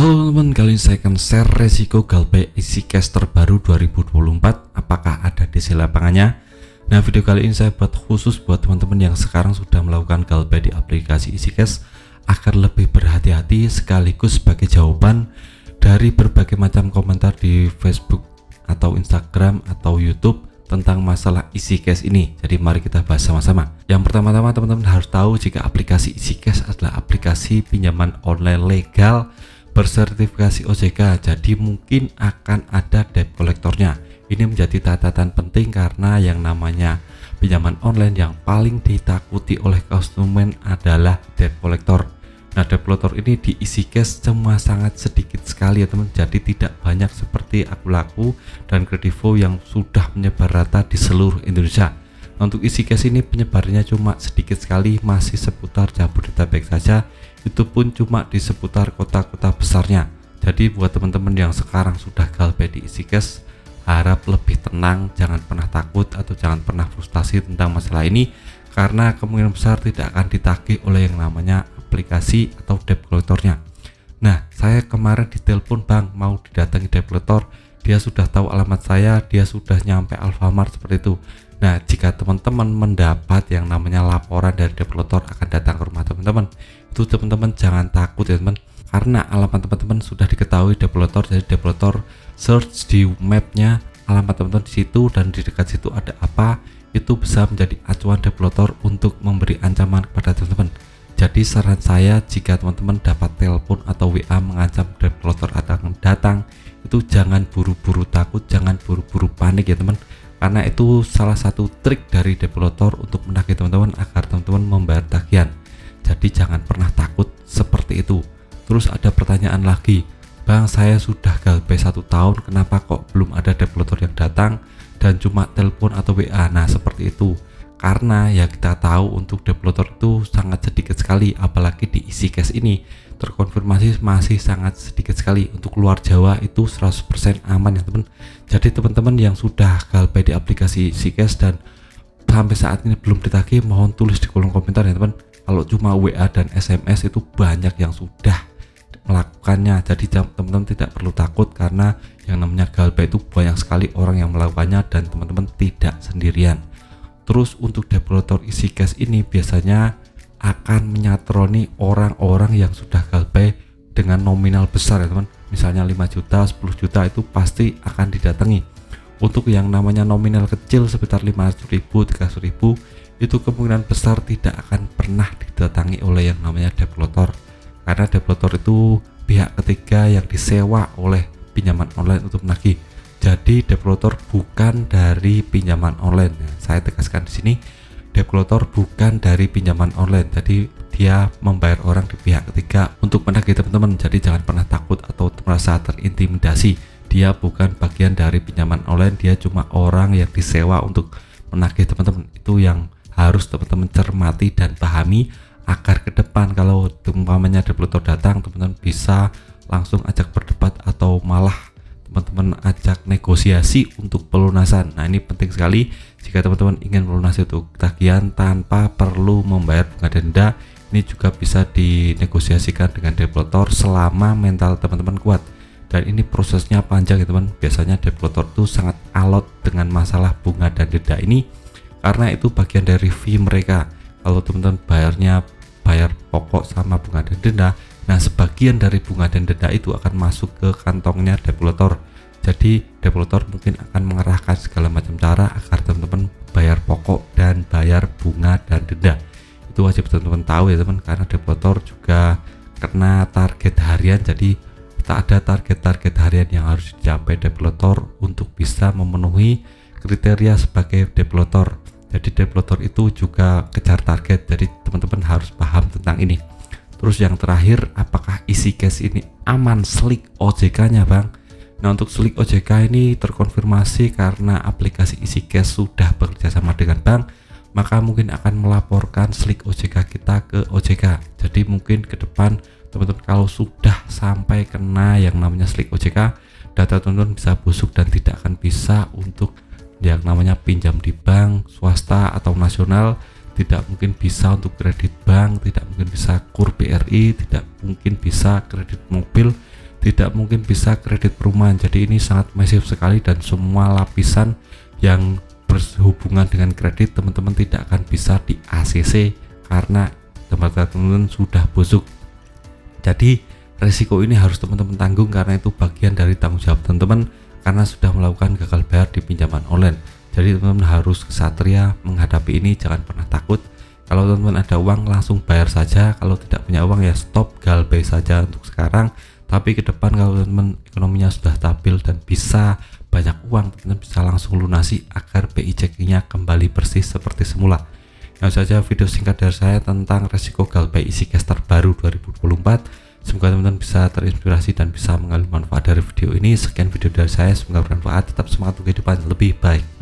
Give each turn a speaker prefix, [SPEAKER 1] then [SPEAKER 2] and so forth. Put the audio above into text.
[SPEAKER 1] Halo teman, kali ini saya akan share resiko galbay EasyCash terbaru 2024. Apakah ada DC lapangannya? Nah, video kali ini saya buat khusus buat teman-teman yang sekarang sudah melakukan galbay di aplikasi EasyCash agar lebih berhati-hati, sekaligus sebagai jawaban dari berbagai macam komentar di Facebook atau Instagram atau YouTube tentang masalah EasyCash ini. Jadi mari kita bahas sama-sama. Yang pertama-tama teman-teman harus tahu jika aplikasi EasyCash adalah aplikasi pinjaman online legal bersertifikasi OJK, jadi mungkin akan ada debt kolektornya. Ini menjadi catatan penting karena yang namanya pinjaman online yang paling ditakuti oleh konsumen adalah debt kolektor. Nah, debt kolektor ini di EasyCash cuma sangat sedikit sekali ya teman, jadi tidak banyak seperti Akulaku dan Kredivo yang sudah menyebar rata di seluruh Indonesia. Untuk EasyCash ini penyebarannya cuma sedikit sekali, masih seputar Jabodetabek saja, itu pun cuma di seputar kota-kota besarnya. Jadi buat teman-teman yang sekarang sudah galbay di EasyCash, harap lebih tenang, jangan pernah takut atau jangan pernah frustasi tentang masalah ini, karena kemungkinan besar tidak akan ditagih oleh yang namanya aplikasi atau debt kolektornya. Nah, saya kemarin ditelepon bang, mau didatangi debt kolektor, dia sudah tahu alamat saya, dia sudah nyampe Alfamart seperti itu. Nah, jika teman-teman mendapat yang namanya laporan dari debt kolektor akan datang ke rumah teman-teman, itu teman-teman jangan takut ya teman, karena alamat teman-teman sudah diketahui debt kolektor. Jadi debt kolektor search di mapnya alamat teman-teman di situ, dan di dekat situ ada apa, itu bisa menjadi acuan debt kolektor untuk memberi ancaman kepada teman-teman. Jadi saran saya, jika teman-teman dapat telepon atau WA mengancam debt kolektor akan datang, itu jangan buru-buru takut, jangan buru-buru panik ya teman, karena itu salah satu trik dari debt kolektor untuk menagih teman-teman agar teman-teman membayar tagihan. Jadi jangan pernah takut seperti itu. Terus ada pertanyaan lagi, bang, saya sudah galbay 1 tahun, kenapa kok belum ada debt kolektor yang datang dan cuma telepon atau WA? Nah, seperti itu karena ya kita tahu untuk debt kolektor itu sangat sedikit sekali, apalagi di EasyCash ini terkonfirmasi masih sangat sedikit sekali. Untuk luar Jawa itu 100% aman ya teman. Jadi teman-teman yang sudah galbay di aplikasi EasyCash dan sampai saat ini belum ditagih, mohon tulis di kolom komentar ya teman. Kalau cuma WA dan SMS itu banyak yang sudah melakukannya, jadi teman-teman tidak perlu takut, karena yang namanya galbay itu banyak sekali orang yang melakukannya dan teman-teman tidak sendirian. Terus untuk debt kolektor EasyCash ini biasanya akan menyatroni orang-orang yang sudah galbay dengan nominal besar ya teman, misalnya 5 juta, 10 juta, itu pasti akan didatangi. Untuk yang namanya nominal kecil sekitar 500.000, 300.000, itu kemungkinan besar tidak akan pernah didatangi oleh yang namanya debt kolektor, karena debt kolektor itu pihak ketiga yang disewa oleh pinjaman online untuk menagih. Jadi debt kolektor bukan dari pinjaman online. Nah, saya tegaskan di sini, debt kolektor bukan dari pinjaman online, jadi dia membayar orang di pihak ketiga untuk menagih teman-teman. Jadi jangan pernah takut atau merasa terintimidasi, dia bukan bagian dari pinjaman online, dia cuma orang yang disewa untuk menagih teman-teman. Itu yang harus teman-teman cermati dan pahami, agar ke depan kalau umpamanya debt kolektor datang, teman-teman bisa langsung ajak berdebat atau malah teman-teman ajak negosiasi untuk pelunasan. Nah, ini penting sekali jika teman-teman ingin melunasi untuk tagihan tanpa perlu membayar bunga denda. Ini juga bisa dinegosiasikan dengan debt kolektor selama mental teman-teman kuat, dan ini prosesnya panjang ya teman. Biasanya debt kolektor itu sangat alot dengan masalah bunga dan denda ini, karena itu bagian dari fee mereka. Kalau teman-teman bayar pokok sama bunga dan denda, nah sebagian dari bunga dan denda itu akan masuk ke kantongnya debt kolektor. Jadi debt kolektor mungkin akan mengerahkan segala macam cara agar teman-teman bayar pokok dan bayar bunga dan denda. Itu wajib teman-teman tahu ya teman, karena debt kolektor juga kena target harian. Jadi kita ada target-target harian yang harus dicapai debt kolektor untuk bisa memenuhi kriteria sebagai debt kolektor. Jadi debt kolektor itu juga kejar target, jadi teman-teman harus paham tentang ini. Terus yang terakhir, apakah EasyCash ini aman slick OJK-nya bang? Nah, untuk slick OJK ini terkonfirmasi karena aplikasi EasyCash sudah bekerja sama dengan bank, maka mungkin akan melaporkan slick OJK kita ke OJK. Jadi mungkin ke depan teman-teman kalau sudah sampai kena yang namanya slick OJK, data teman-teman bisa busuk dan tidak akan bisa untuk yang namanya pinjam di bank swasta atau nasional, tidak mungkin bisa untuk kredit bank, tidak mungkin bisa KUR BRI, tidak mungkin bisa kredit mobil, tidak mungkin bisa kredit perumahan. Jadi ini sangat masif sekali, dan semua lapisan yang berhubungan dengan kredit teman-teman tidak akan bisa di ACC karena tempat teman-teman sudah busuk. Jadi resiko ini harus teman-teman tanggung karena itu bagian dari tanggung jawab teman-teman karena sudah melakukan gagal bayar di pinjaman online. Jadi teman-teman harus kesatria menghadapi ini, jangan pernah takut. Kalau teman-teman ada uang langsung bayar saja, kalau tidak punya uang ya stop galbay saja untuk sekarang. Tapi ke depan kalau teman-teman ekonominya sudah stabil dan bisa banyak uang, teman-teman bisa langsung lunasi agar BI checkingnya kembali bersih seperti semula. Yang saja video singkat dari saya tentang resiko galbay EasyCash terbaru 2024. Semoga teman-teman bisa terinspirasi dan bisa mengambil manfaat dari video ini. Sekian video dari saya, semoga bermanfaat. Tetap semangat untuk kehidupan lebih baik.